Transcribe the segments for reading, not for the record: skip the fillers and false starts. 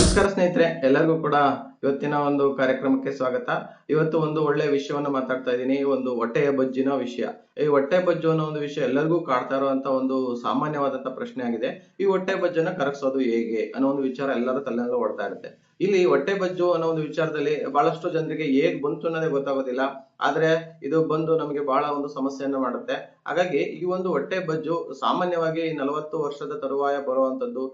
ನಮಸ್ಕಾರ ಸ್ನೇಹಿತರೆ, ಎಲ್ಲರಿಗೂ ಕೂಡ ಇವತ್ತಿನ ಒಂದು ಕಾರ್ಯಕ್ರಮಕ್ಕೆ ಸ್ವಾಗತ. ಇವತ್ತು ಒಂದು ಒಳ್ಳೆ ವಿಷಯವನ್ನು ಮಾತಾಡ್ತಾ ಇದ್ದೀನಿ. ಒಂದು ಹೊಟ್ಟೆಯ ಬೊಜ್ಜಿನ ವಿಷಯ. ಈ ಹೊಟ್ಟೆ ಬೊಜ್ಜು ಅನ್ನೋ ಒಂದು ವಿಷಯ ಎಲ್ಲರಿಗೂ ಕಾಡ್ತಾ ಇರುವಂತ ಒಂದು ಸಾಮಾನ್ಯವಾದಂತ ಪ್ರಶ್ನೆ ಆಗಿದೆ. ಈ ಹೊಟ್ಟೆ ಬೊಜ್ಜನ್ನ ಕರಗಿಸೋದು ಹೇಗೆ ಅನ್ನೋ ಒಂದು ವಿಚಾರ ಎಲ್ಲರ ತಲೆನಲ್ಲೂ ಓಡ್ತಾ ಇರುತ್ತೆ. ಇಲ್ಲಿ ಹೊಟ್ಟೆ ಬೊಜ್ಜು ಅನ್ನೋ ಒಂದು ವಿಚಾರದಲ್ಲಿ ಬಹಳಷ್ಟು ಜನರಿಗೆ ಹೇಗ್ ಬಂತು ಅನ್ನೋದೇ ಗೊತ್ತಾಗೋದಿಲ್ಲ. ಆದ್ರೆ ಇದು ಬಂದು ನಮಗೆ ಬಹಳ ಒಂದು ಸಮಸ್ಯೆಯನ್ನ ಮಾಡುತ್ತೆ. ಹಾಗಾಗಿ ಈ ಒಂದು ಹೊಟ್ಟೆ ಬೊಜ್ಜು ಸಾಮಾನ್ಯವಾಗಿ 40 ವರ್ಷದ ತರುವಾಯ ಬರುವಂತದ್ದು,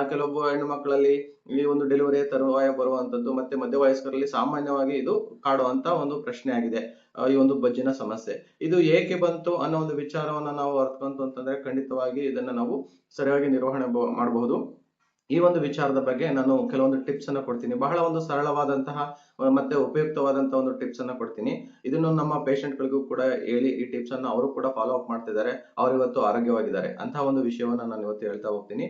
ಕೆಲವೊಬ್ಬ ಹೆಣ್ಣು ಮಕ್ಕಳಲ್ಲಿ ಈ ಒಂದು ಡೆಲಿವರಿ ತರುವಾಯ ಬರುವಂತದ್ದು, ಮತ್ತೆ ಮಧ್ಯವಯಸ್ಕರಲ್ಲಿ ಸಾಮಾನ್ಯವಾಗಿ ಇದು ಕಾಡುವಂತ ಒಂದು ಪ್ರಶ್ನೆ ಆಗಿದೆ. ಈ ಒಂದು ಬೊಜ್ಜಿನ ಸಮಸ್ಯೆ ಇದು ಏಕೆ ಬಂತು ಅನ್ನೋ ಒಂದು ವಿಚಾರವನ್ನ ನಾವು ಅರ್ಥಕೊಂತು ಅಂತಂದ್ರೆ ಖಂಡಿತವಾಗಿ ಇದನ್ನ ನಾವು ಸರಿಯಾಗಿ ನಿರ್ವಹಣೆ ಮಾಡಬಹುದು. ಈ ಒಂದು ವಿಚಾರದ ಬಗ್ಗೆ ನಾನು ಕೆಲವೊಂದು ಟಿಪ್ಸ್ ಅನ್ನ ಕೊಡ್ತೀನಿ. ಬಹಳ ಒಂದು ಸರಳವಾದಂತಹ ಮತ್ತೆ ಉಪಯುಕ್ತವಾದಂತಹ ಒಂದು ಟಿಪ್ಸ್ ಅನ್ನ ಕೊಡ್ತೀನಿ. ಇದನ್ನು ನಮ್ಮ ಪೇಷಂಟ್ ಗಳಿಗೂ ಕೂಡ ಹೇಳಿ ಈ ಟಿಪ್ಸ್ ಅನ್ನ ಅವರು ಕೂಡ ಫಾಲೋ ಅಪ್ ಮಾಡ್ತಿದ್ದಾರೆ. ಅವರು ಇವತ್ತು ಆರೋಗ್ಯವಾಗಿದ್ದಾರೆ. ಅಂತಹ ಒಂದು ವಿಷಯವನ್ನ ನಾನು ಇವತ್ತು ಹೇಳ್ತಾ ಹೋಗ್ತೀನಿ.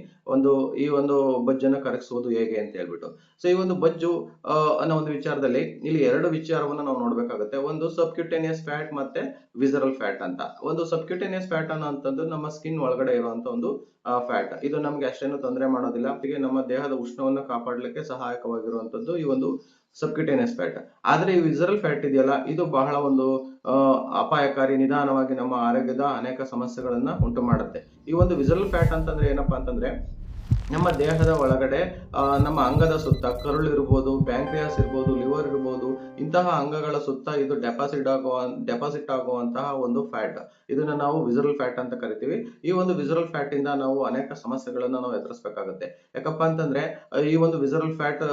ಈ ಒಂದು ಬೊಜ್ಜನ್ನ ಕರಗಿಸುವುದು ಹೇಗೆ ಅಂತ ಹೇಳ್ಬಿಟ್ಟು. ಸೊ ಈ ಒಂದು ಬೊಜ್ಜು ಅನ್ನೋ ಒಂದು ವಿಚಾರದಲ್ಲಿ ಇಲ್ಲಿ ಎರಡು ವಿಚಾರವನ್ನ ನಾವು ನೋಡ್ಬೇಕಾಗುತ್ತೆ. ಒಂದು ಸಬ್ಕ್ಯೂಟೇನಿಯಸ್ ಫ್ಯಾಟ್ ಮತ್ತೆ ವಿಸರಲ್ ಫ್ಯಾಟ್ ಅಂತ. ಒಂದು ಸಬ್ಕ್ಯೂಟೇನಿಯಸ್ ಫ್ಯಾಟ್ ಅನ್ನೋಂಥದ್ದು ನಮ್ಮ ಸ್ಕಿನ್ ಒಳಗಡೆ ಇರುವಂತ ಒಂದು ಫ್ಯಾಟ್. ಇದು ನಮ್ಗೆ ಅಷ್ಟೇನು ತೊಂದರೆ ಮಾಡೋದಿಲ್ಲ. ನಮ್ಮ ದೇಹದ ಉಷ್ಣವನ್ನ ಕಾಪಾಡಲಿಕ್ಕೆ ಸಹಾಯಕವಾಗಿರುವಂತದ್ದು ಈ ಒಂದು ಸಬ್ಕ್ಯೂಟೇನಿಯಸ್ ಫ್ಯಾಟ್. ಆದ್ರೆ ಈ ವಿಸರಲ್ ಫ್ಯಾಟ್ ಇದೆಯಲ್ಲ, ಇದು ಬಹಳ ಒಂದು ಅಪಾಯಕಾರಿ, ನಿಧಾನವಾಗಿ ನಮ್ಮ ಆರೋಗ್ಯದ ಅನೇಕ ಸಮಸ್ಯೆಗಳನ್ನ ಉಂಟು ಮಾಡುತ್ತೆ. ಈ ಒಂದು ವಿಸರಲ್ ಫ್ಯಾಟ್ ಅಂತಂದ್ರೆ ಏನಪ್ಪಾ ಅಂತಂದ್ರೆ ನಮ್ಮ ದೇಹದ ಒಳಗಡೆ ನಮ್ಮ ಅಂಗದ ಸುತ್ತ ಕರುಳು ಇರ್ಬೋದು, ಪ್ಯಾಂಕ್ರಿಯಾಸ್ ಇರ್ಬೋದು, ಲಿವರ್ ಇರ್ಬೋದು, ಇಂತಹ ಅಂಗಗಳ ಸುತ್ತ ಇದು ಡೆಪಾಸಿಟ್ ಆಗುವಂತಹ ಒಂದು ಫ್ಯಾಟ್. ಇದನ್ನ ನಾವು ವಿಸರಲ್ ಫ್ಯಾಟ್ ಅಂತ ಕರಿತೀವಿ. ಈ ಒಂದು ವಿಸರಲ್ ಫ್ಯಾಟ್ ಇಂದ ನಾವು ಅನೇಕ ಸಮಸ್ಯೆಗಳನ್ನ ನಾವು ಎದುರಿಸಬೇಕಾಗುತ್ತೆ. ಯಾಕಪ್ಪಾ ಅಂತಂದ್ರೆ ಈ ಒಂದು ವಿಸರಲ್ ಫ್ಯಾಟ್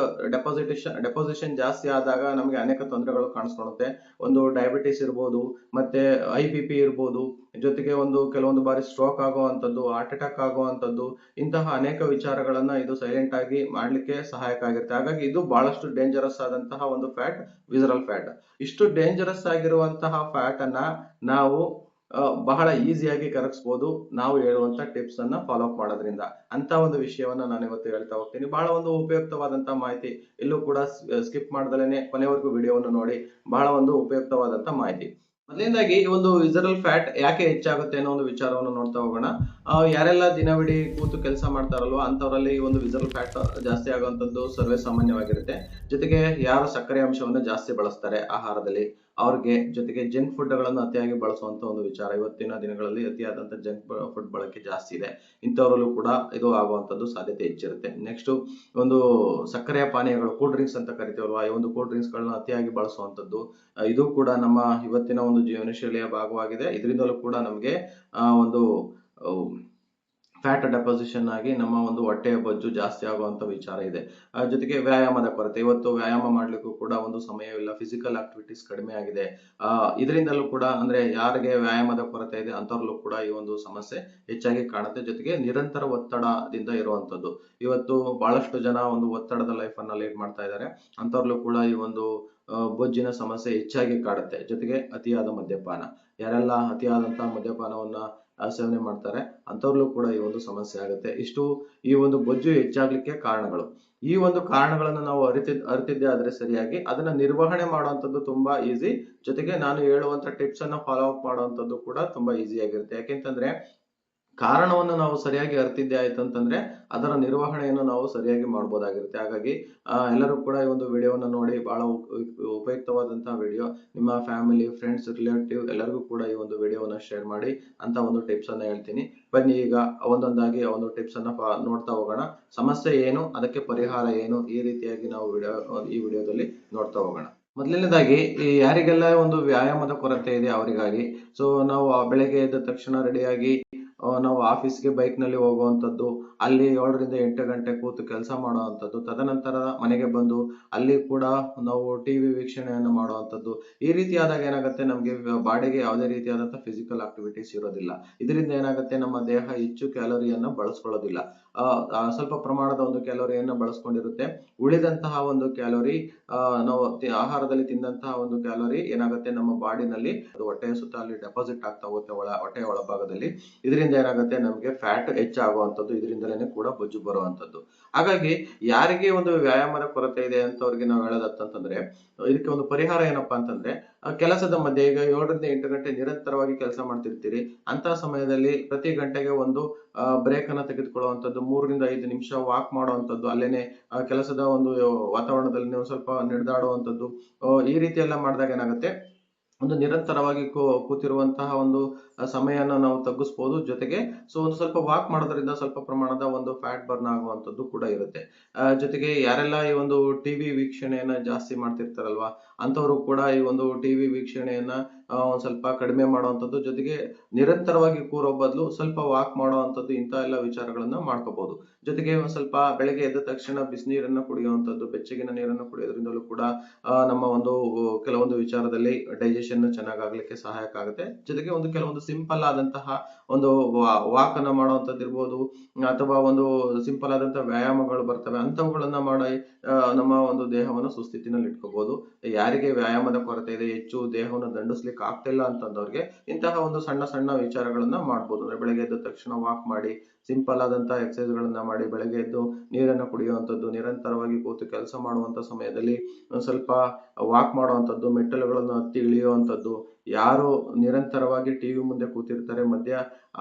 ಡೆಪಾಸಿಷನ್ ಜಾಸ್ತಿ ಆದಾಗ ನಮಗೆ ಅನೇಕ ತೊಂದರೆಗಳು ಕಾಣಿಸ್ಕೊಳ್ಳುತ್ತೆ. ಒಂದು ಡಯಾಬಿಟಿಸ್ ಇರ್ಬೋದು, ಮತ್ತೆ IBP ಇರ್ಬೋದು, ಜೊತೆಗೆ ಕೆಲವೊಂದು ಬಾರಿ ಸ್ಟ್ರೋಕ್ ಆಗುವಂತದ್ದು, ಹಾರ್ಟ್ ಅಟ್ಯಾಕ್ ಆಗುವಂತದ್ದು, ಇಂತಹ ಅನೇಕ ವಿಚಾರಗಳನ್ನ ಇದು ಸೈಲೆಂಟ್ ಆಗಿ ಮಾಡ್ಲಿಕ್ಕೆ ಸಹಾಯಕ ಆಗಿರುತ್ತೆ. ಹಾಗಾಗಿ ಇದು ಬಹಳಷ್ಟು ಡೇಂಜರಸ್ ಆದಂತಹ ಒಂದು ಫ್ಯಾಟ್, ವಿಸರಲ್ ಫ್ಯಾಟ್. ಇಷ್ಟು ಡೇಂಜರಸ್ ಆಗಿರುವಂತಹ ಫ್ಯಾಟ್ ಅನ್ನ ನಾವು ಬಹಳ ಈಸಿಯಾಗಿ ಕರಗಿಸಬಹುದು ನಾವು ಹೇಳುವಂತ ಟಿಪ್ಸ್ ಅನ್ನ ಫಾಲೋ ಅಪ್ ಮಾಡೋದ್ರಿಂದ. ಅಂತ ಒಂದು ವಿಷಯವನ್ನ ನಾನು ಇವತ್ತು ಹೇಳ್ತಾ ಹೋಗ್ತೀನಿ. ಬಹಳ ಒಂದು ಉಪಯುಕ್ತವಾದಂತಹ ಮಾಹಿತಿ. ಎಲ್ಲೂ ಕೂಡ ಸ್ಕಿಪ್ ಮಾಡ್ದಲೇನೆ ಕೊನೆವರೆಗೂ ವಿಡಿಯೋವನ್ನು ನೋಡಿ. ಬಹಳ ಒಂದು ಉಪಯುಕ್ತವಾದಂತ ಮಾಹಿತಿ. ಮೊದಲನೇದಾಗಿ ಈ ಒಂದು ವಿಸರಲ್ ಫ್ಯಾಟ್ ಯಾಕೆ ಹೆಚ್ಚಾಗುತ್ತೆ ಅನ್ನೋ ಒಂದು ವಿಚಾರವನ್ನು ನೋಡ್ತಾ ಹೋಗೋಣ. ಯಾರೆಲ್ಲ ದಿನವಿಡೀ ಕೂತು ಕೆಲಸ ಮಾಡ್ತಾರಲ್ವಾ ಅಂತವರಲ್ಲಿ ಈ ಒಂದು ವಿಸರಲ್ ಫ್ಯಾಟ್ ಜಾಸ್ತಿ ಆಗುವಂತದ್ದು ಸರ್ವೇ ಸಾಮಾನ್ಯವಾಗಿರುತ್ತೆ. ಜೊತೆಗೆ ಯಾರು ಸಕ್ಕರೆ ಅಂಶವನ್ನು ಜಾಸ್ತಿ ಬಳಸ್ತಾರೆ ಆಹಾರದಲ್ಲಿ ಅವ್ರಿಗೆ, ಜೊತೆಗೆ ಜಂಕ್ ಫುಡ್ ಗಳನ್ನು ಅತಿಯಾಗಿ ಬಳಸುವಂತ ಒಂದು ವಿಚಾರ. ಇವತ್ತಿನ ದಿನಗಳಲ್ಲಿ ಅತಿಯಾದಂತ ಜಂಕ್ ಫುಡ್ ಬಳಕೆ ಜಾಸ್ತಿ ಇದೆ. ಇಂಥವರಲ್ಲೂ ಕೂಡ ಇದು ಆಗುವಂತದ್ದು ಸಾಧ್ಯತೆ ಹೆಚ್ಚಿರುತ್ತೆ. ನೆಕ್ಸ್ಟ್ ಒಂದು ಸಕ್ಕರೆಯ ಪಾನೀಯಗಳು, ಕೂಲ್ ಡ್ರಿಂಕ್ಸ್ ಅಂತ ಕರಿತೀವಲ್ವಾ, ಈ ಒಂದು ಕೂಲ್ ಡ್ರಿಂಕ್ಸ್ ಗಳನ್ನ ಅತಿಯಾಗಿ ಬಳಸುವಂತದ್ದು, ಇದು ಕೂಡ ನಮ್ಮ ಇವತ್ತಿನ ಒಂದು ಜೀವನ ಶೈಲಿಯ ಭಾಗವಾಗಿದೆ. ಇದರಿಂದಲೂ ಕೂಡ ನಮಗೆ ಒಂದು ಫ್ಯಾಟ್ ಡೆಪಾಸಿಷನ್ ಆಗಿ ನಮ್ಮ ಒಂದು ಹೊಟ್ಟೆಯ ಬೊಜ್ಜು ಜಾಸ್ತಿ ಆಗುವಂತ ವಿಚಾರ ಇದೆ. ಜೊತೆಗೆ ವ್ಯಾಯಾಮದ ಕೊರತೆ. ಇವತ್ತು ವ್ಯಾಯಾಮ ಮಾಡ್ಲಿಕ್ಕೂ ಕೂಡ ಒಂದು ಸಮಯವಿಲ್ಲ. ಫಿಸಿಕಲ್ ಆಕ್ಟಿವಿಟೀಸ್ ಕಡಿಮೆ ಆಗಿದೆ. ಇದರಿಂದಲೂ ಕೂಡ ಅಂದ್ರೆ ಯಾರಿಗೆ ವ್ಯಾಯಾಮದ ಕೊರತೆ ಇದೆ ಅಂತವ್ರಲ್ಲೂ ಕೂಡ ಈ ಒಂದು ಸಮಸ್ಯೆ ಹೆಚ್ಚಾಗಿ ಕಾಣುತ್ತೆ. ಜೊತೆಗೆ ನಿರಂತರ ಒತ್ತಡದಿಂದ ಇರುವಂತದ್ದು. ಇವತ್ತು ಬಹಳಷ್ಟು ಜನ ಒಂದು ಒತ್ತಡದ ಲೈಫ್ ಅನ್ನ ಲೀಡ್ ಮಾಡ್ತಾ ಇದ್ದಾರೆ. ಅಂತವ್ರಲ್ಲೂ ಕೂಡ ಈ ಒಂದು ಬೊಜ್ಜಿನ ಸಮಸ್ಯೆ ಹೆಚ್ಚಾಗಿ ಕಾಡುತ್ತೆ. ಜೊತೆಗೆ ಅತಿಯಾದ ಮದ್ಯಪಾನ. ಯಾರೆಲ್ಲ ಅತಿಯಾದಂತಹ ಮದ್ಯಪಾನವನ್ನ ಸೇವನೆ ಮಾಡ್ತಾರೆ ಅಂತವ್ರಲ್ಲೂ ಕೂಡ ಈ ಒಂದು ಸಮಸ್ಯೆ ಆಗುತ್ತೆ. ಇಷ್ಟು ಈ ಒಂದು ಬೊಜ್ಜು ಹೆಚ್ಚಾಗ್ಲಿಕ್ಕೆ ಕಾರಣಗಳು. ಈ ಒಂದು ಕಾರಣಗಳನ್ನು ನಾವು ಅರಿತಿದ್ದೆ ಆದ್ರೆ ಸರಿಯಾಗಿ ಅದನ್ನ ನಿರ್ವಹಣೆ ಮಾಡುವಂತದ್ದು ತುಂಬಾ ಈಸಿ. ಜೊತೆಗೆ ನಾನು ಹೇಳುವಂತ ಟಿಪ್ಸ್ ಅನ್ನ ಫಾಲೋ ಅಪ್ ಮಾಡುವಂತದ್ದು ಕೂಡ ತುಂಬಾ ಈಸಿ ಆಗಿರುತ್ತೆ. ಯಾಕೆಂತಂದ್ರೆ ಕಾರಣವನ್ನು ನಾವು ಸರಿಯಾಗಿ ಅರಿತಿದ್ದೆ ಆಯ್ತು ಅಂತಂದ್ರೆ ಅದರ ನಿರ್ವಹಣೆಯನ್ನು ನಾವು ಸರಿಯಾಗಿ ಮಾಡಬಹುದಾಗಿರುತ್ತೆ. ಹಾಗಾಗಿ ಎಲ್ಲರೂ ಕೂಡ ಈ ಒಂದು ವಿಡಿಯೋವನ್ನು ನೋಡಿ. ಬಹಳ ಉಪಯುಕ್ತವಾದಂತಹ ವಿಡಿಯೋ. ನಿಮ್ಮ ಫ್ಯಾಮಿಲಿ, ಫ್ರೆಂಡ್ಸ್, ರಿಲೇಟಿವ್ ಎಲ್ಲರಿಗೂ ಕೂಡ ಈ ಒಂದು ವಿಡಿಯೋವನ್ನ ಶೇರ್ ಮಾಡಿ ಅಂತ ಒಂದು ಟಿಪ್ಸ್ ಅನ್ನ ಹೇಳ್ತೀನಿ. ಬನ್ನಿ ಈಗ ಒಂದೊಂದಾಗಿ ಆ ಒಂದು ಟಿಪ್ಸ್ ಅನ್ನ ನೋಡ್ತಾ ಹೋಗೋಣ. ಸಮಸ್ಯೆ ಏನು, ಅದಕ್ಕೆ ಪರಿಹಾರ ಏನು, ಈ ರೀತಿಯಾಗಿ ನಾವು ಈ ವಿಡಿಯೋದಲ್ಲಿ ನೋಡ್ತಾ ಹೋಗೋಣ. ಮೊದಲನೇದಾಗಿ ಈ ಯಾರಿಗೆಲ್ಲ ಒಂದು ವ್ಯಾಯಾಮದ ಕೊರತೆ ಇದೆ ಅವರಿಗಾಗಿ. ಸೊ ನಾವು ಬೆಳಗ್ಗೆ ಎದ್ದ ತಕ್ಷಣ ರೆಡಿಯಾಗಿ ನಾವು ಆಫೀಸ್ಗೆ ಬೈಕ್ ನಲ್ಲಿ ಹೋಗುವಂತದ್ದು, ಅಲ್ಲಿ 7ರಿಂದ 8 ಗಂಟೆ ಕೂತು ಕೆಲಸ ಮಾಡುವಂತದ್ದು, ತದನಂತರ ಮನೆಗೆ ಬಂದು ಅಲ್ಲಿ ಕೂಡ ನಾವು ಟಿವಿ ವೀಕ್ಷಣೆಯನ್ನು ಮಾಡುವಂತದ್ದು. ಈ ರೀತಿಯಾದಾಗ ಏನಾಗುತ್ತೆ, ನಮ್ಗೆ ಬಾಡಿಗೆ ಯಾವುದೇ ರೀತಿಯಾದಂತಹ ಫಿಸಿಕಲ್ ಆಕ್ಟಿವಿಟೀಸ್ ಇರೋದಿಲ್ಲ. ಇದರಿಂದ ಏನಾಗುತ್ತೆ, ನಮ್ಮ ದೇಹ ಹೆಚ್ಚು ಕ್ಯಾಲೋರಿಯನ್ನ ಬಳಸ್ಕೊಳ್ಳೋದಿಲ್ಲ. ಸ್ವಲ್ಪ ಪ್ರಮಾಣದ ಒಂದು ಕ್ಯಾಲೋರಿಯನ್ನ ಬಳಸ್ಕೊಂಡಿರುತ್ತೆ. ಉಳಿದಂತಹ ಒಂದು ಕ್ಯಾಲೋರಿ ನಾವು ಆಹಾರದಲ್ಲಿ ತಿಂದಂತಹ ಒಂದು ಕ್ಯಾಲೋರಿ ಏನಾಗುತ್ತೆ ನಮ್ಮ ಬಾಡಿನಲ್ಲಿ ಅದು ಹೊಟ್ಟೆಯ ಸುತ್ತ ಅಲ್ಲಿ ಡೆಪಾಸಿಟ್ ಆಗ್ತಾ ಹೋಗುತ್ತೆ ಹೊಟ್ಟೆಯ ಒಳಭಾಗದಲ್ಲಿ. ಇದರಿಂದ ಏನಾಗುತ್ತೆ, ನಮಗೆ ಫ್ಯಾಟ್ ಹೆಚ್ಚಾಗುವಂತದ್ದು, ಇದರಿಂದಲೇ ಕೂಡ ಬೊಜ್ಜು ಬರುವಂತದ್ದು. ಹಾಗಾಗಿ ಯಾರಿಗೆ ಒಂದು ವ್ಯಾಯಾಮದ ಕೊರತೆ ಇದೆ ಅಂತವ್ರಿಗೆ ನಾವು ಹೇಳೋದಂತಂದ್ರೆ ಇದಕ್ಕೆ ಒಂದು ಪರಿಹಾರ ಏನಪ್ಪಾ ಅಂತಂದ್ರೆ ಕೆಲಸದ ಮಧ್ಯೆ ಈಗ 7ರಿಂದ 8 ಗಂಟೆ ನಿರಂತರವಾಗಿ ಕೆಲಸ ಮಾಡ್ತಿರ್ತೀರಿ. ಅಂತಹ ಸಮಯದಲ್ಲಿ ಪ್ರತಿ ಗಂಟೆಗೆ ಒಂದು ಬ್ರೇಕ್ ಅನ್ನ ತೆಗೆದುಕೊಳ್ಳುವಂಥದ್ದು, 3ರಿಂದ 5 ನಿಮಿಷ ವಾಕ್ ಮಾಡುವಂಥದ್ದು, ಅಲ್ಲೇನೆ ಕೆಲಸದ ಒಂದು ವಾತಾವರಣದಲ್ಲಿ ನೀವು ಸ್ವಲ್ಪ ನಡೆದಾಡುವಂಥದ್ದು, ಈ ರೀತಿ ಎಲ್ಲ ಮಾಡಿದಾಗ ಏನಾಗುತ್ತೆ, ಒಂದು ನಿರಂತರವಾಗಿ ಕೂತಿರುವಂತಹ ಒಂದು ಸಮಯನ ನಾವು ತಗ್ಗಿಸ್ಬೋದು. ಜೊತೆಗೆ ಒಂದು ಸ್ವಲ್ಪ ವಾಕ್ ಮಾಡೋದ್ರಿಂದ ಸ್ವಲ್ಪ ಪ್ರಮಾಣದ ಒಂದು ಫ್ಯಾಟ್ ಬರ್ನ್ ಆಗುವಂಥದ್ದು ಕೂಡ ಇರುತ್ತೆ. ಜೊತೆಗೆ ಯಾರೆಲ್ಲ ಈ ಒಂದು ಟಿವಿ ವೀಕ್ಷಣೆಯನ್ನ ಜಾಸ್ತಿ ಮಾಡ್ತಿರ್ತಾರಲ್ವಾ, ಅಂಥವ್ರು ಕೂಡ ಈ ಒಂದು ಟಿವಿ ವೀಕ್ಷಣೆಯನ್ನ ಒಂದ್ ಸ್ವಲ್ಪ ಕಡಿಮೆ ಮಾಡುವಂಥದ್ದು, ಜೊತೆಗೆ ನಿರಂತರವಾಗಿ ಕೂರೋ ಬದಲು ಸ್ವಲ್ಪ ವಾಕ್ ಮಾಡುವಂಥದ್ದು, ಇಂಥ ಎಲ್ಲ ವಿಚಾರಗಳನ್ನ ಮಾಡ್ಕೋಬಹುದು. ಜೊತೆಗೆ ಒಂದ್ ಸ್ವಲ್ಪ ಬೆಳಗ್ಗೆ ಎದ್ದ ತಕ್ಷಣ ಬಿಸಿನೀರನ್ನ ಕುಡಿಯುವಂಥದ್ದು, ಬೆಚ್ಚಗಿನ ನೀರನ್ನು ಕುಡಿಯೋದ್ರಿಂದಲೂ ಕೂಡ ನಮ್ಮ ಒಂದು ಕೆಲವೊಂದು ವಿಚಾರದಲ್ಲಿ ಡೈಜೆಷನ್ ಚೆನ್ನಾಗಾಗ್ಲಿಕ್ಕೆ ಸಹಾಯಕ ಆಗುತ್ತೆ. ಜೊತೆಗೆ ಒಂದು ಕೆಲವೊಂದು ಸಿಂಪಲ್ ಆದಂತಹ ಒಂದು ವಾಕ್ ಅನ್ನ ಮಾಡುವಂಥದ್ದು ಇರ್ಬೋದು, ಅಥವಾ ಒಂದು ಸಿಂಪಲ್ ಆದಂತಹ ವ್ಯಾಯಾಮಗಳು ಬರ್ತವೆ, ಅಂತವುಗಳನ್ನ ಮಾಡಿ ನಮ್ಮ ಒಂದು ದೇಹವನ್ನು ಸುಸ್ಥಿತಿನಲ್ಲಿ ಇಟ್ಕೋಬಹುದು. ಯಾರಿಗೆ ವ್ಯಾಯಾಮದ ಕೊರತೆ ಇದೆ, ಹೆಚ್ಚು ದೇಹವನ್ನು ದಂಡಿಸ್ಲಿಕ್ಕೆ ಆಗ್ತಿಲ್ಲ ಅಂತಂದವ್ರಿಗೆ ಇಂತಹ ಒಂದು ಸಣ್ಣ ಸಣ್ಣ ವಿಚಾರಗಳನ್ನ ಮಾಡ್ಬೋದು. ಅಂದ್ರೆ ಬೆಳಗ್ಗೆ ಎದ್ದ ತಕ್ಷಣ ವಾಕ್ ಮಾಡಿ, ಸಿಂಪಲ್ ಆದಂತಹ ಎಕ್ಸರ್ಸೈಸ್ ಗಳನ್ನ ಮಾಡಿ, ಬೆಳಗ್ಗೆ ಎದ್ದು ನೀರನ್ನು ಕುಡಿಯುವಂಥದ್ದು, ನಿರಂತರವಾಗಿ ಕೂತು ಕೆಲಸ ಮಾಡುವಂತ ಸಮಯದಲ್ಲಿ ಸ್ವಲ್ಪ ವಾಕ್ ಮಾಡುವಂಥದ್ದು, ಮೆಟ್ಟಲುಗಳನ್ನು ಹತ್ತಿ ಇಳಿಯುವಂಥದ್ದು. ಯಾರು ನಿರಂತರವಾಗಿ ಟಿವಿ ಮುಂದೆ ಕೂತಿರ್ತಾರೆ, ಮಧ್ಯ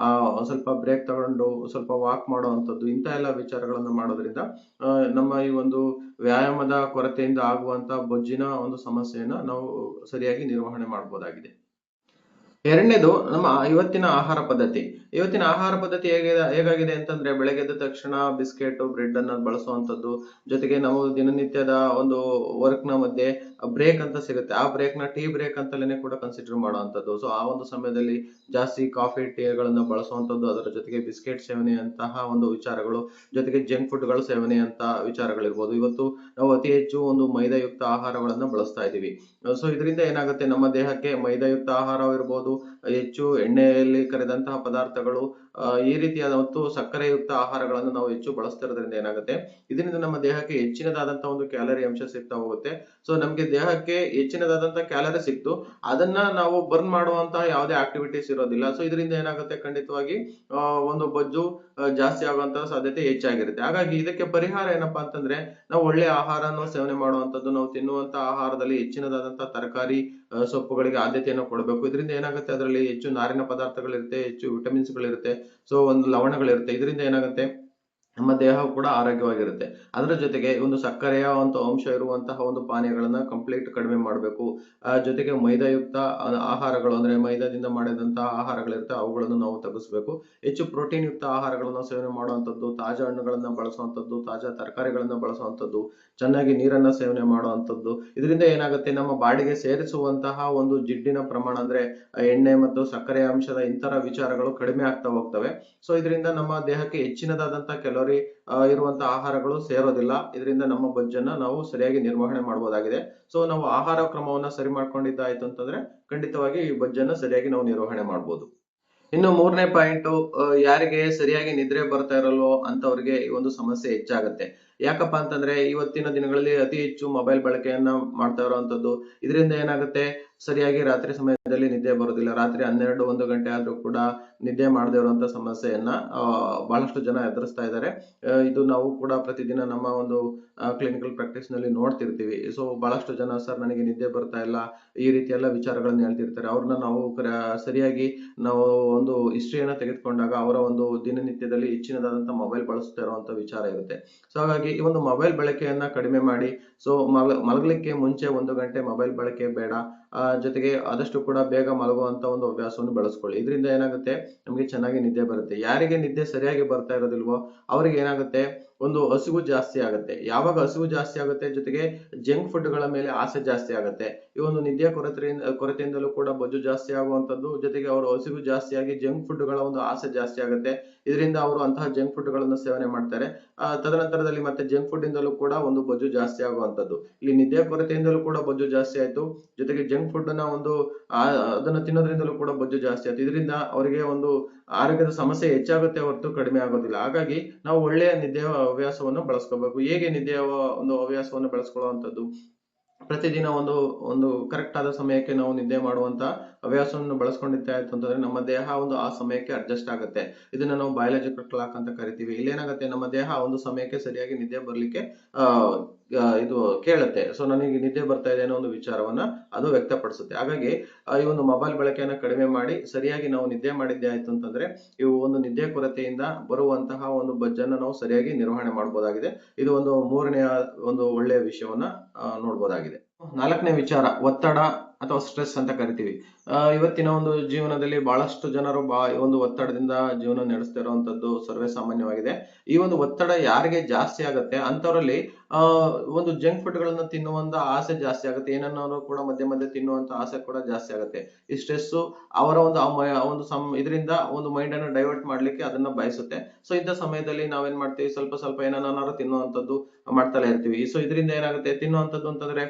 ಸ್ವಲ್ಪ ಬ್ರೇಕ್ ತಗೊಂಡು ಸ್ವಲ್ಪ ವಾಕ್ ಮಾಡುವಂಥದ್ದು, ಇಂಥ ಎಲ್ಲ ವಿಚಾರಗಳನ್ನು ಮಾಡೋದ್ರಿಂದ ನಮ್ಮ ಈ ಒಂದು ವ್ಯಾಯಾಮದ ಕೊರತೆಯಿಂದ ಆಗುವಂತ ಬೊಜ್ಜಿನ ಒಂದು ಸಮಸ್ಯೆಯನ್ನ ನಾವು ಸರಿಯಾಗಿ ನಿರ್ವಹಣೆ ಮಾಡಬಹುದಾಗಿದೆ. ಎರಡನೇದು ನಮ್ಮ ಇವತ್ತಿನ ಆಹಾರ ಪದ್ಧತಿ. ಇವತ್ತಿನ ಆಹಾರ ಪದ್ಧತಿ ಹೇಗಾಗಿದೆ ಅಂತಂದ್ರೆ, ಬೆಳಗ್ಗೆ ಎದ್ದ ತಕ್ಷಣ ಬಿಸ್ಕೆಟ್, ಬ್ರೆಡ್ ಅನ್ನ ಬಳಸುವಂತದ್ದು, ಜೊತೆಗೆ ನಾವು ದಿನನಿತ್ಯದ ಒಂದು ವರ್ಕ್ ನ ಮಧ್ಯೆ ಬ್ರೇಕ್ ಅಂತ ಸಿಗುತ್ತೆ, ಆ ಬ್ರೇಕ್ ನ ಟೀ ಬ್ರೇಕ್ ಅಂತಲೇ ಕೂಡ ಕನ್ಸಿಡರ್ ಮಾಡುವಂತದ್ದು. ಆ ಒಂದು ಸಮಯದಲ್ಲಿ ಜಾಸ್ತಿ ಕಾಫಿ ಟೀಗಳನ್ನ ಬಳಸುವಂತದ್ದು, ಅದರ ಜೊತೆಗೆ ಬಿಸ್ಕೆಟ್ ಸೇವನೆಯಂತಹ ಒಂದು ವಿಚಾರಗಳು, ಜೊತೆಗೆ ಜಂಕ್ ಫುಡ್ ಗಳು ಸೇವನೆಯಂತ ವಿಚಾರಗಳಿರ್ಬೋದು. ಇವತ್ತು ನಾವು ಅತಿ ಹೆಚ್ಚು ಒಂದು ಮೈದಾಯುಕ್ತ ಆಹಾರಗಳನ್ನ ಬಳಸ್ತಾ ಇದೀವಿ. ಇದರಿಂದ ಏನಾಗುತ್ತೆ, ನಮ್ಮ ದೇಹಕ್ಕೆ ಮೈದಾಯುಕ್ತ ಆಹಾರವಿರ್ಬೋದು, ಹೆಚ್ಚು ಎಣ್ಣೆಯಲ್ಲಿ ಕರೆದಂತಹ ಪದಾರ್ಥಗಳು, ಈ ರೀತಿಯಾದ ಮತ್ತು ಸಕ್ಕರೆಯುಕ್ತ ಆಹಾರಗಳನ್ನು ನಾವು ಹೆಚ್ಚು ಬಳಸ್ತಿರೋದ್ರಿಂದ ಏನಾಗುತ್ತೆ, ಇದರಿಂದ ನಮ್ಮ ದೇಹಕ್ಕೆ ಹೆಚ್ಚಿನದಾದಂತಹ ಒಂದು ಕ್ಯಾಲರಿ ಅಂಶ ಸಿಗ್ತಾ ಹೋಗುತ್ತೆ. ನಮ್ಗೆ ದೇಹಕ್ಕೆ ಹೆಚ್ಚಿನದಾದಂತಹ ಕ್ಯಾಲರಿ ಸಿಕ್ತು, ಅದನ್ನ ನಾವು ಬರ್ನ್ ಮಾಡುವಂತಹ ಯಾವುದೇ ಆಕ್ಟಿವಿಟೀಸ್ ಇರೋದಿಲ್ಲ. ಇದರಿಂದ ಏನಾಗುತ್ತೆ, ಖಂಡಿತವಾಗಿ ಒಂದು ಬೊಜ್ಜು ಜಾಸ್ತಿ ಆಗುವಂತಹ ಸಾಧ್ಯತೆ ಹೆಚ್ಚಾಗಿರುತ್ತೆ. ಹಾಗಾಗಿ ಇದಕ್ಕೆ ಪರಿಹಾರ ಏನಪ್ಪಾ ಅಂತಂದ್ರೆ, ನಾವು ಒಳ್ಳೆ ಆಹಾರವನ್ನು ಸೇವನೆ ಮಾಡುವಂತದ್ದು, ನಾವು ತಿನ್ನುವಂತಹ ಆಹಾರದಲ್ಲಿ ಹೆಚ್ಚಿನದಾದಂತಹ ತರಕಾರಿ, ಸೊಪ್ಪುಗಳಿಗೆ ಆದ್ಯತೆಯನ್ನು ಕೊಡಬೇಕು. ಇದರಿಂದ ಏನಾಗುತ್ತೆ, ಅದರಲ್ಲಿ ಹೆಚ್ಚು ನಾರಿನ ಪದಾರ್ಥಗಳಿರುತ್ತೆ, ಹೆಚ್ಚು ವಿಟಮಿನ್ಸ್ ಗಳಿರುತ್ತೆ, ಒಂದು ಲವಣಗಳಿರುತ್ತೆ. ಇದರಿಂದ ಏನಾಗುತ್ತೆ, ನಮ್ಮ ದೇಹ ಕೂಡ ಆರೋಗ್ಯವಾಗಿರುತ್ತೆ. ಅದರ ಜೊತೆಗೆ ಒಂದು ಸಕ್ಕರೆಯ ಒಂದು ಅಂಶ ಇರುವಂತಹ ಒಂದು ಪಾನೀಯಗಳನ್ನ ಕಂಪ್ಲೀಟ್ ಕಡಿಮೆ ಮಾಡಬೇಕು. ಜೊತೆಗೆ ಮೈದಾಯುಕ್ತ ಆಹಾರಗಳು, ಅಂದ್ರೆ ಮೈದಾದಿಂದ ಮಾಡಿದಂತಹ ಆಹಾರಗಳಿರುತ್ತೆ, ಅವುಗಳನ್ನು ನಾವು ತಗ್ಗಿಸ್ಬೇಕು. ಹೆಚ್ಚು ಪ್ರೋಟೀನ್ ಯುಕ್ತ ಆಹಾರಗಳನ್ನು ಸೇವನೆ ಮಾಡುವಂಥದ್ದು, ತಾಜಾ ಹಣ್ಣುಗಳನ್ನ ಬಳಸುವಂಥದ್ದು, ತಾಜಾ ತರಕಾರಿಗಳನ್ನ ಬಳಸುವಂಥದ್ದು, ಚೆನ್ನಾಗಿ ನೀರನ್ನ ಸೇವನೆ ಮಾಡುವಂಥದ್ದು. ಇದರಿಂದ ಏನಾಗುತ್ತೆ, ನಮ್ಮ ಬಾಡಿಗೆ ಸೇರಿಸುವಂತಹ ಒಂದು ಜಿಡ್ಡಿನ ಪ್ರಮಾಣ, ಅಂದ್ರೆ ಎಣ್ಣೆ ಮತ್ತು ಸಕ್ಕರೆ ಅಂಶದ ಇಂತರ ವಿಚಾರಗಳು ಕಡಿಮೆ ಆಗ್ತಾ ಹೋಗ್ತವೆ. ಇದರಿಂದ ನಮ್ಮ ದೇಹಕ್ಕೆ ಹೆಚ್ಚಿನದಾದಂತಹ ಕ್ಯಾಲೋರಿ ಇರುವಂತಹ ಆಹಾರಗಳು ಸೇರೋದಿಲ್ಲ. ಇದರಿಂದ ನಮ್ಮ ಬೊಜ್ಜನ್ನ ನಾವು ಸರಿಯಾಗಿ ನಿರ್ವಹಣೆ ಮಾಡಬಹುದಾಗಿದೆ. ನಾವು ಆಹಾರ ಕ್ರಮವನ್ನ ಸರಿ ಮಾಡ್ಕೊಂಡಿದ್ದಾಯ್ತು ಅಂತಂದ್ರೆ ಖಂಡಿತವಾಗಿ ಈ ಬೊಜ್ಜನ್ನ ಸರಿಯಾಗಿ ನಾವು ನಿರ್ವಹಣೆ ಮಾಡಬಹುದು. ಇನ್ನು 3ನೇ ಪಾಯಿಂಟ್, ಯಾರಿಗೆ ಸರಿಯಾಗಿ ನಿದ್ರೆ ಬರ್ತಾ ಇರಲ್ವೋ ಅಂತವ್ರಿಗೆ ಈ ಒಂದು ಸಮಸ್ಯೆ ಹೆಚ್ಚಾಗುತ್ತೆ. ಯಾಕಪ್ಪ ಅಂತಂದ್ರೆ, ಇವತ್ತಿನ ದಿನಗಳಲ್ಲಿ ಅತಿ ಹೆಚ್ಚು ಮೊಬೈಲ್ ಬಳಕೆಯನ್ನ ಮಾಡ್ತಾ ಇರುವಂತದ್ದು. ಇದರಿಂದ ಏನಾಗುತ್ತೆ, ಸರಿಯಾಗಿ ರಾತ್ರಿ ಸಮಯದಲ್ಲಿ ನಿದ್ದೆ ಬರೋದಿಲ್ಲ. ರಾತ್ರಿ 12, 1 ಗಂಟೆ ಆದ್ರೂ ಕೂಡ ನಿದ್ದೆ ಮಾಡದೇ ಇರುವಂತ ಸಮಸ್ಯೆಯನ್ನ ಬಹಳಷ್ಟು ಜನ ಎದುರಿಸ್ತಾ ಇದ್ದಾರೆ. ಇದು ನಾವು ಕೂಡ ಪ್ರತಿದಿನ ನಮ್ಮ ಒಂದು ಕ್ಲಿನಿಕಲ್ ಪ್ರಾಕ್ಟೀಸ್ ನಲ್ಲಿ ನೋಡ್ತಿರ್ತೀವಿ. ಬಹಳಷ್ಟು ಜನ, ಸರ್ ನನಗೆ ನಿದ್ದೆ ಬರ್ತಾ ಇಲ್ಲ, ಈ ರೀತಿ ಎಲ್ಲ ವಿಚಾರಗಳನ್ನ ಹೇಳ್ತಿರ್ತಾರೆ. ಅವ್ರನ್ನ ನಾವು ಸರಿಯಾಗಿ ನಾವು ಒಂದು ಹಿಸ್ಟ್ರಿಯನ್ನ ತೆಗೆದುಕೊಂಡಾಗ ಅವರ ಒಂದು ದಿನನಿತ್ಯದಲ್ಲಿ ಹೆಚ್ಚಿನದಾದಂತಹ ಮೊಬೈಲ್ ಬಳಸ್ತಾ ಇರುವಂತ ವಿಚಾರ ಇರುತ್ತೆ. ಹಾಗಾಗಿ ಈ ಒಂದು ಮೊಬೈಲ್ ಬಳಕೆಯನ್ನ ಕಡಿಮೆ ಮಾಡಿ, ಮಲಗಲಿಕ್ಕೆ ಮುಂಚೆ 1 ಗಂಟೆ ಮೊಬೈಲ್ ಬಳಕೆ ಬೇಡ. ಜೊತೆಗೆ ಆದಷ್ಟು ಕೂಡ ಬೇಗ ಮಲಗುವಂತ ಒಂದು ಅಭ್ಯಾಸವನ್ನು ಬೆಳೆಸ್ಕೊಳ್ಳಿ. ಇದರಿಂದ ಏನಾಗುತ್ತೆ, ನಮ್ಗೆ ಚೆನ್ನಾಗಿ ನಿದ್ದೆ ಬರುತ್ತೆ. ಯಾರಿಗೆ ನಿದ್ದೆ ಸರಿಯಾಗಿ ಬರ್ತಾ ಇರೋದಿಲ್ವೋ ಅವ್ರಿಗೆ ಏನಾಗುತ್ತೆ, ಒಂದು ಹಸಿವು ಜಾಸ್ತಿ ಆಗುತ್ತೆ. ಯಾವಾಗ ಹಸಿವು ಜಾಸ್ತಿ ಆಗುತ್ತೆ, ಜೊತೆಗೆ ಜಂಕ್ ಫುಡ್ ಗಳ ಮೇಲೆ ಆಸೆ ಜಾಸ್ತಿ ಆಗುತ್ತೆ. ಈ ಒಂದು ನಿದ್ದೆಯ ಕೊರತೆಯಿಂದಲೂ ಕೂಡ ಬೊಜ್ಜು ಜಾಸ್ತಿ ಆಗುವಂತದ್ದು, ಜೊತೆಗೆ ಅವರು ಹಸಿವು ಜಾಸ್ತಿಯಾಗಿ ಜಂಕ್ ಫುಡ್ ಗಳ ಒಂದು ಆಸೆ ಜಾಸ್ತಿ ಆಗುತ್ತೆ. ಇದರಿಂದ ಅವರು ಅಂತಹ ಜಂಕ್ ಫುಡ್ ಗಳನ್ನು ಸೇವನೆ ಮಾಡ್ತಾರೆ. ತದನಂತರದಲ್ಲಿ ಮತ್ತೆ ಜಂಕ್ ಫುಡ್ ಇಂದಲೂ ಕೂಡ ಒಂದು ಬೊಜ್ಜು ಜಾಸ್ತಿ ಆಗುವಂತದ್ದು. ಇಲ್ಲಿ ನಿದ್ದೆಯ ಕೊರತೆಯಿಂದಲೂ ಕೂಡ ಬೊಜ್ಜು ಜಾಸ್ತಿ ಆಯ್ತು, ಜೊತೆಗೆ ಜಂಕ್ ಫುಡ್ ನ ಒಂದು ಅದನ್ನ ತಿನ್ನೋದ್ರಿಂದಲೂ ಕೂಡ ಬೊಜ್ಜು ಜಾಸ್ತಿ ಆಯ್ತು. ಇದರಿಂದ ಅವರಿಗೆ ಒಂದು ಆರೋಗ್ಯದ ಸಮಸ್ಯೆ ಹೆಚ್ಚಾಗುತ್ತೆ ಹೊರತು ಕಡಿಮೆ ಆಗೋದಿಲ್ಲ. ಹಾಗಾಗಿ ನಾವು ಒಳ್ಳೆಯ ನಿದ್ದೆಯ ಹವ್ಯಾಸವನ್ನು ಬಳಸ್ಕೋಬೇಕು. ಹೇಗೆ ನಿದ್ದೆಯ ಒಂದು ಹವ್ಯಾಸವನ್ನು ಬೆಳೆಸ್ಕೊಳ್ಳುವಂಥದ್ದು, ಪ್ರತಿದಿನ ಒಂದು ಒಂದು ಕರೆಕ್ಟ್ ಆದ ಸಮಯಕ್ಕೆ ನಾವು ನಿದ್ದೆ ಮಾಡುವಂತ ಹವ್ಯಾಸವನ್ನು ಬಳಸ್ಕೊಂಡಿದ್ದೆ ಆಯ್ತು ಅಂತಂದ್ರೆ ನಮ್ಮ ದೇಹ ಒಂದು ಆ ಸಮಯಕ್ಕೆ ಅಡ್ಜಸ್ಟ್ ಆಗುತ್ತೆ. ಇದನ್ನ ನಾವು ಬಯಾಲಜಿಕಲ್ ಕ್ಲಾಕ್ ಅಂತ ಕರಿತೀವಿ. ಇಲ್ಲೇನಾಗುತ್ತೆ, ನಮ್ಮ ದೇಹ ಒಂದು ಸಮಯಕ್ಕೆ ಸರಿಯಾಗಿ ನಿದ್ದೆ ಬರ್ಲಿಕ್ಕೆ ಆ ಇದು ಕೇಳುತ್ತೆ. ಸೊ ನನಗೆ ನಿದ್ದೆ ಬರ್ತಾ ಇದೆ ಅನ್ನೋ ಒಂದು ವಿಚಾರವನ್ನ ಅದು ವ್ಯಕ್ತಪಡಿಸುತ್ತೆ. ಹಾಗಾಗಿ ಈ ಒಂದು ಮೊಬೈಲ್ ಬಳಕೆಯನ್ನ ಕಡಿಮೆ ಮಾಡಿ ಸರಿಯಾಗಿ ನಾವು ನಿದ್ದೆ ಮಾಡಿದ್ದೆ ಆಯ್ತು ಅಂತಂದ್ರೆ ಇವು ಒಂದು ನಿದ್ದೆ ಕೊರತೆಯಿಂದ ಬರುವಂತಹ ಒಂದು ಬೊಜ್ಜನ್ನ ನಾವು ಸರಿಯಾಗಿ ನಿರ್ವಹಣೆ ಮಾಡಬಹುದಾಗಿದೆ. ಇದು ಒಂದು ಮೂರನೆಯ ಒಂದು ಒಳ್ಳೆಯ ವಿಷಯವನ್ನ ನೋಡಬಹುದಾಗಿದೆ. ನಾಲ್ಕನೇ ವಿಚಾರ ಒತ್ತಡ ಅಥವಾ ಸ್ಟ್ರೆಸ್ ಅಂತ ಕರಿತೀವಿ. ಇವತ್ತಿನ ಒಂದು ಜೀವನದಲ್ಲಿ ಬಹಳಷ್ಟು ಜನರು ಒಂದು ಒತ್ತಡದಿಂದ ಜೀವನ ನಡೆಸ್ತಾ ಇರುವಂತದ್ದು ಸರ್ವೇ ಸಾಮಾನ್ಯವಾಗಿದೆ. ಈ ಒಂದು ಒತ್ತಡ ಯಾರಿಗೆ ಜಾಸ್ತಿ ಆಗುತ್ತೆ ಅಂತವರಲ್ಲಿ ಒಂದು ಜಂಕ್ ಫುಡ್ ಗಳನ್ನ ತಿನ್ನುವಂತ ಆಸೆ ಜಾಸ್ತಿ ಆಗುತ್ತೆ. ಏನನ್ನಾದ್ರೂ ಕೂಡ ಮಧ್ಯೆ ಮಧ್ಯೆ ತಿನ್ನುವಂತ ಆಸೆ ಕೂಡ ಜಾಸ್ತಿ ಆಗುತ್ತೆ. ಈ ಸ್ಟ್ರೆಸ್ ಅವರ ಒಂದು ಇದರಿಂದ ಒಂದು ಮೈಂಡ್ ಅನ್ನು ಡೈವರ್ಟ್ ಮಾಡ್ಲಿಕ್ಕೆ ಅದನ್ನ ಬಯಸುತ್ತೆ. ಸೊ ಇಂಥ ಸಮಯದಲ್ಲಿ ನಾವೇನ್ ಮಾಡ್ತೀವಿ, ಸ್ವಲ್ಪ ಸ್ವಲ್ಪ ಏನನ್ನಾರು ತಿನ್ನುವಂತದ್ದು ಮಾಡ್ತಲೇ ಇರ್ತೀವಿ. ಸೊ ಇದರಿಂದ ಏನಾಗುತ್ತೆ, ತಿನ್ನುವಂತದ್ದು ಅಂತಂದ್ರೆ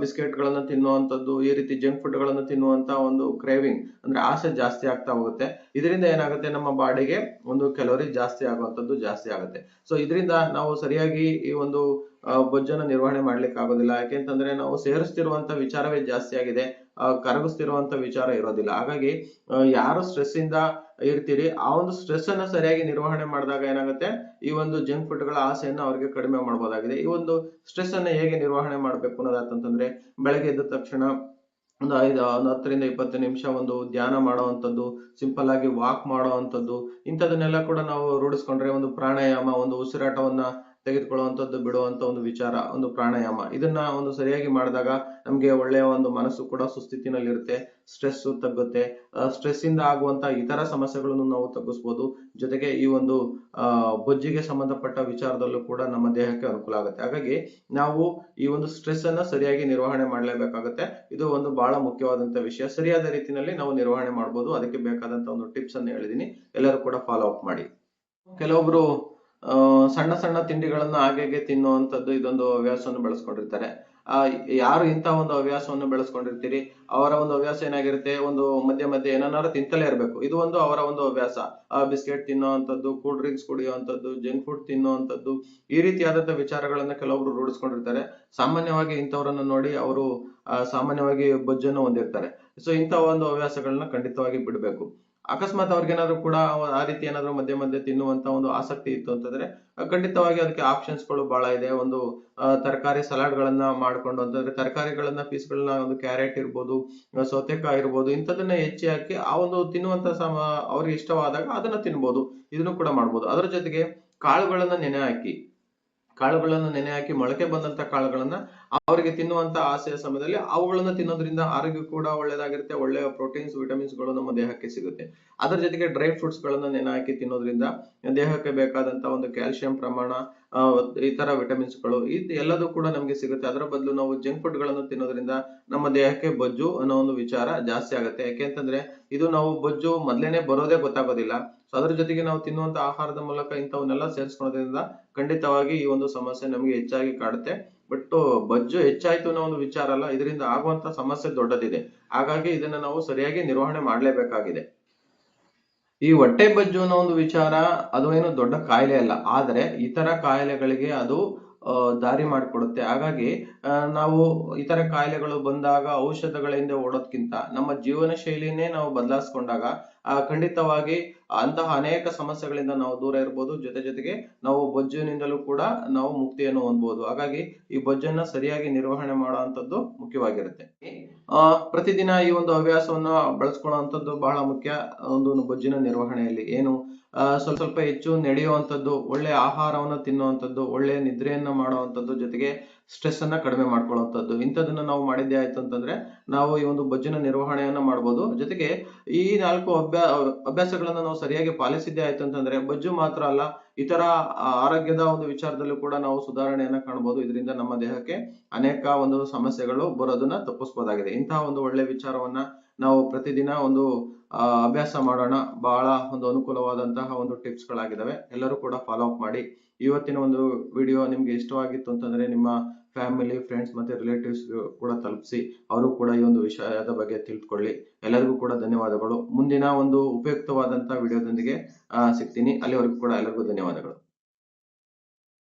ಬಿಸ್ಕೆಟ್ ಗಳನ್ನ ತಿನ್ನುವಂತದ್ದು, ಈ ರೀತಿ ಜಂಕ್ ಫುಡ್ ಗಳನ್ನ ತಿನ್ನುವಂತ ಒಂದು ಕ್ರೇವಿಂಗ್ ಅಂದ್ರೆ ಆಸೆ ಜಾಸ್ತಿ ಆಗ್ತಾ ಹೋಗುತ್ತೆ. ಇದರಿಂದ ಏನಾಗುತ್ತೆ, ನಮ್ಮ ಬಾಡಿಗೆ ಒಂದು ಕ್ಯಾಲೋರಿ ಜಾಸ್ತಿ ಆಗುವಂತದ್ದು ಜಾಸ್ತಿ ಆಗುತ್ತೆ. ಸೊ ಇದರಿಂದ ನಾವು ಸರಿಯಾಗಿ ಈ ಒಂದು ಬೊಜ್ಜನ್ನು ನಿರ್ವಹಣೆ ಮಾಡ್ಲಿಕ್ಕೆ ಆಗೋದಿಲ್ಲ. ಯಾಕೆಂತಂದ್ರೆ ನಾವು ಸೇರಿಸ್ತಿರುವಂತ ವಿಚಾರವೇ ಜಾಸ್ತಿ ಆಗಿದೆ, ಕರಗಿಸ್ತಿರುವಂತ ವಿಚಾರ ಇರೋದಿಲ್ಲ. ಹಾಗಾಗಿ ಯಾರು ಸ್ಟ್ರೆಸ್ ಇಂದ ಇರ್ತೀರಿ ಆ ಒಂದು ಸ್ಟ್ರೆಸ್ ಅನ್ನ ಸರಿಯಾಗಿ ನಿರ್ವಹಣೆ ಮಾಡಿದಾಗ ಏನಾಗುತ್ತೆ, ಈ ಒಂದು ಜಂಕ್ ಫುಡ್ ಗಳ ಆಸೆಯನ್ನ ಅವ್ರಿಗೆ ಕಡಿಮೆ ಮಾಡಬಹುದಾಗಿದೆ. ಈ ಒಂದು ಸ್ಟ್ರೆಸ್ ಅನ್ನ ಹೇಗೆ ನಿರ್ವಹಣೆ ಮಾಡ್ಬೇಕು ಅನ್ನೋದಾತಂತಂದ್ರೆ, ಬೆಳಗ್ಗೆ ಎದ್ದ ತಕ್ಷಣ ಒಂದು 10ರಿಂದ 20 ನಿಮಿಷ ಒಂದು ಧ್ಯಾನ ಮಾಡುವಂತದ್ದು, ಸಿಂಪಲ್ ಆಗಿ ವಾಕ್ ಮಾಡುವಂತದ್ದು, ಇಂಥದನ್ನೆಲ್ಲ ಕೂಡ ನಾವು ರೂಢಿಸ್ಕೊಂಡ್ರೆ, ಒಂದು ಪ್ರಾಣಾಯಾಮ, ಒಂದು ಉಸಿರಾಟವನ್ನ ತೆಗೆದುಕೊಳ್ಳುವಂತದ್ದು ಬಿಡುವಂತ ಒಂದು ವಿಚಾರ, ಒಂದು ಪ್ರಾಣಾಯಾಮ, ಇದನ್ನ ಒಂದು ಸರಿಯಾಗಿ ಮಾಡಿದಾಗ ನಮ್ಗೆ ಒಳ್ಳೆಯ ಒಂದು ಮನಸ್ಸು ಕೂಡ ಸುಸ್ಥಿತಿನಲ್ಲಿರುತ್ತೆ, ಸ್ಟ್ರೆಸ್ ತಗ್ಗುತ್ತೆ. ಸ್ಟ್ರೆಸ್ ಇಂದ ಆಗುವಂತ ಇತರ ಸಮಸ್ಯೆಗಳನ್ನು ನಾವು ತಗ್ಗಿಸಬಹುದು. ಜೊತೆಗೆ ಈ ಒಂದು ಬೊಜ್ಜಿಗೆ ಸಂಬಂಧಪಟ್ಟ ವಿಚಾರದಲ್ಲೂ ಕೂಡ ನಮ್ಮ ದೇಹಕ್ಕೆ ಅನುಕೂಲ ಆಗುತ್ತೆ. ಹಾಗಾಗಿ ನಾವು ಈ ಒಂದು ಸ್ಟ್ರೆಸ್ ಅನ್ನ ಸರಿಯಾಗಿ ನಿರ್ವಹಣೆ ಮಾಡಲೇಬೇಕಾಗುತ್ತೆ. ಇದು ಒಂದು ಬಹಳ ಮುಖ್ಯವಾದಂತ ವಿಷಯ. ಸರಿಯಾದ ರೀತಿಯಲ್ಲಿ ನಾವು ನಿರ್ವಹಣೆ ಮಾಡಬಹುದು. ಅದಕ್ಕೆ ಬೇಕಾದಂತ ಒಂದು ಟಿಪ್ಸ್ ಅನ್ನು ಹೇಳಿದೀನಿ, ಎಲ್ಲರೂ ಕೂಡ ಫಾಲೋ ಅಪ್ ಮಾಡಿ. ಕೆಲವೊಬ್ರು ಸಣ್ಣ ಸಣ್ಣ ತಿಂಡಿಗಳನ್ನ ಹಾಗೆ ತಿನ್ನುವಂತದ್ದು ಇದೊಂದು ಹವ್ಯಾಸವನ್ನು ಬೆಳೆಸ್ಕೊಂಡಿರ್ತಾರೆ. ಯಾರು ಇಂತಹ ಒಂದು ಹವ್ಯಾಸವನ್ನು ಬೆಳೆಸ್ಕೊಂಡಿರ್ತೀರಿ ಅವರ ಒಂದು ಹವ್ಯಾಸ ಏನಾಗಿರುತ್ತೆ, ಒಂದು ಮಧ್ಯೆ ಮಧ್ಯೆ ಏನನ್ನಾರು ತಿಂತಲೇ ಇರಬೇಕು. ಇದು ಒಂದು ಅವರ ಒಂದು ಹವ್ಯಾಸ. ಬಿಸ್ಕೆಟ್ ತಿನ್ನುವಂಥದ್ದು, ಕೂಲ್ ಡ್ರಿಂಕ್ಸ್ ಕುಡಿಯುವಂಥದ್ದು, ಜಂಕ್ ಫುಡ್ ತಿನ್ನುವಂಥದ್ದು, ಈ ರೀತಿಯಾದಂತ ವಿಚಾರಗಳನ್ನ ಕೆಲವೊಬ್ರು ರೂಢಿಸ್ಕೊಂಡಿರ್ತಾರೆ. ಸಾಮಾನ್ಯವಾಗಿ ಇಂಥವರನ್ನ ನೋಡಿ ಅವರು ಸಾಮಾನ್ಯವಾಗಿ ಬೊಜ್ಜನ್ನು ಹೊಂದಿರ್ತಾರೆ. ಸೊ ಇಂತಹ ಒಂದು ಹವ್ಯಾಸಗಳನ್ನ ಖಂಡಿತವಾಗಿ ಬಿಡಬೇಕು. ಅಕಸ್ಮಾತ್ ಅವ್ರಿಗೇನಾದ್ರು ಕೂಡ ಆ ರೀತಿ ಏನಾದ್ರು ಮಧ್ಯೆ ಮಧ್ಯೆ ತಿನ್ನುವಂತ ಒಂದು ಆಸಕ್ತಿ ಇತ್ತು ಅಂತಂದ್ರೆ ಖಂಡಿತವಾಗಿ ಅದಕ್ಕೆ ಆಪ್ಷನ್ಸ್ ಗಳು ಬಹಳ ಇದೆ. ಒಂದು ತರಕಾರಿ ಸಲಾಡ್ ಗಳನ್ನ ಮಾಡ್ಕೊಂಡು, ಅಂತಂದ್ರೆ ತರಕಾರಿಗಳನ್ನ ಪೀಸ್ಗಳನ್ನ, ಒಂದು ಕ್ಯಾರೆಟ್ ಇರ್ಬೋದು, ಸೌತೆಕಾಯಿ ಇರ್ಬೋದು, ಇಂಥದನ್ನ ಹೆಚ್ಚಿ ಹಾಕಿ ಆ ಒಂದು ತಿನ್ನುವಂತ ಅವ್ರಿಗೆ ಇಷ್ಟವಾದಾಗ ಅದನ್ನ ತಿನ್ಬೋದು. ಇದನ್ನು ಕೂಡ ಮಾಡ್ಬೋದು. ಅದರ ಜೊತೆಗೆ ಕಾಳುಗಳನ್ನ ನೆನೆ ಹಾಕಿ ಮೊಳಕೆ ಬಂದಂತ ಕಾಳುಗಳನ್ನ ಅವರಿಗೆ ತಿನ್ನುವಂತ ಆಸೆಯ ಸಮಯದಲ್ಲಿ ಅವುಗಳನ್ನ ತಿನ್ನೋದ್ರಿಂದ ಆರೋಗ್ಯ ಕೂಡ ಒಳ್ಳೇದಾಗಿರುತ್ತೆ. ಒಳ್ಳೆಯ ಪ್ರೋಟೀನ್ಸ್, ವಿಟಮಿನ್ಸ್ ಗಳು ನಮ್ಮ ದೇಹಕ್ಕೆ ಸಿಗುತ್ತೆ. ಅದರ ಜೊತೆಗೆ ಡ್ರೈ ಫ್ರೂಟ್ಸ್ ಗಳನ್ನ ನೆನೆ ಹಾಕಿ ತಿನ್ನೋದ್ರಿಂದ ದೇಹಕ್ಕೆ ಬೇಕಾದಂತ ಒಂದು ಕ್ಯಾಲ್ಸಿಯಂ ಪ್ರಮಾಣ, ಇತರ ವಿಟಮಿನ್ಸ್ ಗಳು ಎಲ್ಲದೂ ಕೂಡ ನಮಗೆ ಸಿಗುತ್ತೆ. ಅದರ ಬದಲು ನಾವು ಜಂಕ್ ಫುಡ್ ಗಳನ್ನು ತಿನ್ನೋದ್ರಿಂದ ನಮ್ಮ ದೇಹಕ್ಕೆ ಬೊಜ್ಜು ಅನ್ನೋ ಒಂದು ವಿಚಾರ ಜಾಸ್ತಿ ಆಗುತ್ತೆ. ಯಾಕೆಂತಂದ್ರೆ ಇದು ನಾವು ಬೊಜ್ಜು ಮೊದ್ಲೇನೆ ಬರೋದೇ ಗೊತ್ತಾಗೋದಿಲ್ಲ. ಸೊ ಅದ್ರ ಜೊತೆಗೆ ನಾವು ತಿನ್ನುವಂತ ಆಹಾರದ ಮೂಲಕ ಇಂಥವನ್ನೆಲ್ಲ ಸೇರಿಸ್ಕೊಳ್ಳೋದ್ರಿಂದ ಖಂಡಿತವಾಗಿ ಈ ಒಂದು ಸಮಸ್ಯೆ ನಮಗೆ ಹೆಚ್ಚಾಗಿ ಕಾಡುತ್ತೆ. ಬಟ್ ಬೊಜ್ಜು ಹೆಚ್ಚಾಯ್ತು ಅನ್ನೋ ಒಂದು ವಿಚಾರ ಅಲ್ಲ, ಇದರಿಂದ ಆಗುವಂತ ಸಮಸ್ಯೆ ದೊಡ್ಡದಿದೆ. ಹಾಗಾಗಿ ಇದನ್ನ ನಾವು ಸರಿಯಾಗಿ ನಿರ್ವಹಣೆ ಮಾಡಲೇಬೇಕಾಗಿದೆ. ಈ ಹೊಟ್ಟೆ ಬೊಜ್ಜು ಅನ್ನೋ ಒಂದು ವಿಚಾರ ಅದು ಏನು ದೊಡ್ಡ ಕಾಯಿಲೆ ಅಲ್ಲ, ಆದರೆ ಇತರ ಕಾಯಿಲೆಗಳಿಗೆ ಅದು ದಾರಿ ಮಾಡಿಕೊಡುತ್ತೆ. ಹಾಗಾಗಿ ನಾವು ಇತರ ಕಾಯಿಲೆಗಳು ಬಂದಾಗ ಔಷಧಗಳ ಹಿಂದೆ ಓಡೋದ್ಕಿಂತ ನಮ್ಮ ಜೀವನ ಶೈಲಿನೇ ನಾವು ಬದಲಾಯಿಸ್ಕೊಂಡಾಗ ಖಂಡಿತವಾಗಿ ಅಂತಹ ಅನೇಕ ಸಮಸ್ಯೆಗಳಿಂದ ನಾವು ದೂರ ಇರ್ಬೋದು. ಜೊತೆಗೆ ನಾವು ಬೊಜ್ಜಿನಿಂದಲೂ ಕೂಡ ನಾವು ಮುಕ್ತಿಯನ್ನು ಹೊಂದಬಹುದು. ಹಾಗಾಗಿ ಈ ಬೊಜ್ಜನ್ನ ಸರಿಯಾಗಿ ನಿರ್ವಹಣೆ ಮಾಡುವಂತದ್ದು ಮುಖ್ಯವಾಗಿರುತ್ತೆ. ಪ್ರತಿದಿನ ಈ ಒಂದು ಹವ್ಯಾಸವನ್ನ ಬಳಸ್ಕೊಳ್ಳುವಂತದ್ದು ಬಹಳ ಮುಖ್ಯ. ಒಂದು ಬೊಜ್ಜಿನ ನಿರ್ವಹಣೆಯಲ್ಲಿ ಏನು ಸ್ವಲ್ಪ ಸ್ವಲ್ಪ ಹೆಚ್ಚು ನಡೆಯುವಂತದ್ದು, ಒಳ್ಳೆ ಆಹಾರವನ್ನ ತಿನ್ನುವಂತದ್ದು, ಒಳ್ಳೆ ನಿದ್ರೆಯನ್ನ ಮಾಡುವಂತದ್ದು, ಜೊತೆಗೆ ಸ್ಟ್ರೆಸ್ ಅನ್ನ ಕಡಿಮೆ ಮಾಡ್ಕೊಳ್ಳುವಂತದ್ದು, ಇಂಥದನ್ನ ನಾವು ಮಾಡಿದ್ದೆ ಆಯ್ತು ಅಂತಂದ್ರೆ ನಾವು ಈ ಒಂದು ಬೊಜ್ಜಿನ ನಿರ್ವಹಣೆಯನ್ನ ಮಾಡ್ಬೋದು. ಜೊತೆಗೆ ಈ 4 ಅಭ್ಯಾಸಗಳನ್ನ ನಾವು ಸರಿಯಾಗಿ ಪಾಲಿಸಿದ್ದೇ ಆಯ್ತು ಅಂತಂದ್ರೆ ಬೊಜ್ಜು ಮಾತ್ರ ಅಲ್ಲ, ಇತರ ಆರೋಗ್ಯದ ಒಂದು ವಿಚಾರದಲ್ಲೂ ಕೂಡ ನಾವು ಸುಧಾರಣೆಯನ್ನ ಕಾಣಬಹುದು. ಇದರಿಂದ ನಮ್ಮ ದೇಹಕ್ಕೆ ಅನೇಕ ಒಂದು ಸಮಸ್ಯೆಗಳು ಬರೋದನ್ನ ತಪ್ಪಿಸಬಹುದಾಗಿದೆ. ಇಂತಹ ಒಂದು ಒಳ್ಳೆ ವಿಚಾರವನ್ನ ನಾವು ಪ್ರತಿದಿನ ಒಂದು ಅಭ್ಯಾಸ ಮಾಡೋಣ. ಬಹಳ ಒಂದು ಅನುಕೂಲವಾದಂತಹ ಒಂದು ಟಿಪ್ಸ್ ಗಳಾಗಿದ್ದಾವೆ, ಎಲ್ಲರೂ ಕೂಡ ಫಾಲೋ ಅಪ್ ಮಾಡಿ. ಇವತ್ತಿನ ಒಂದು ವಿಡಿಯೋ ನಿಮ್ಗೆ ಇಷ್ಟವಾಗಿತ್ತು ಅಂತಂದ್ರೆ ನಿಮ್ಮ ಫ್ಯಾಮಿಲಿ, ಫ್ರೆಂಡ್ಸ್ ಮತ್ತೆ ರಿಲೇಟಿವ್ಸ್ ಕೂಡ ತಲುಪಿಸಿ, ಅವರು ಕೂಡ ಈ ಒಂದು ವಿಷಯದ ಬಗ್ಗೆ ತಿಳ್ಕೊಳ್ಳಿ. ಎಲ್ಲರಿಗೂ ಕೂಡ ಧನ್ಯವಾದಗಳು. ಮುಂದಿನ ಒಂದು ಉಪಯುಕ್ತವಾದಂತಹ ವಿಡಿಯೋದೊಂದಿಗೆ ಸಿಗ್ತೀನಿ. ಅಲ್ಲಿವರೆಗೂ ಕೂಡ ಎಲ್ಲರಿಗೂ ಧನ್ಯವಾದಗಳು.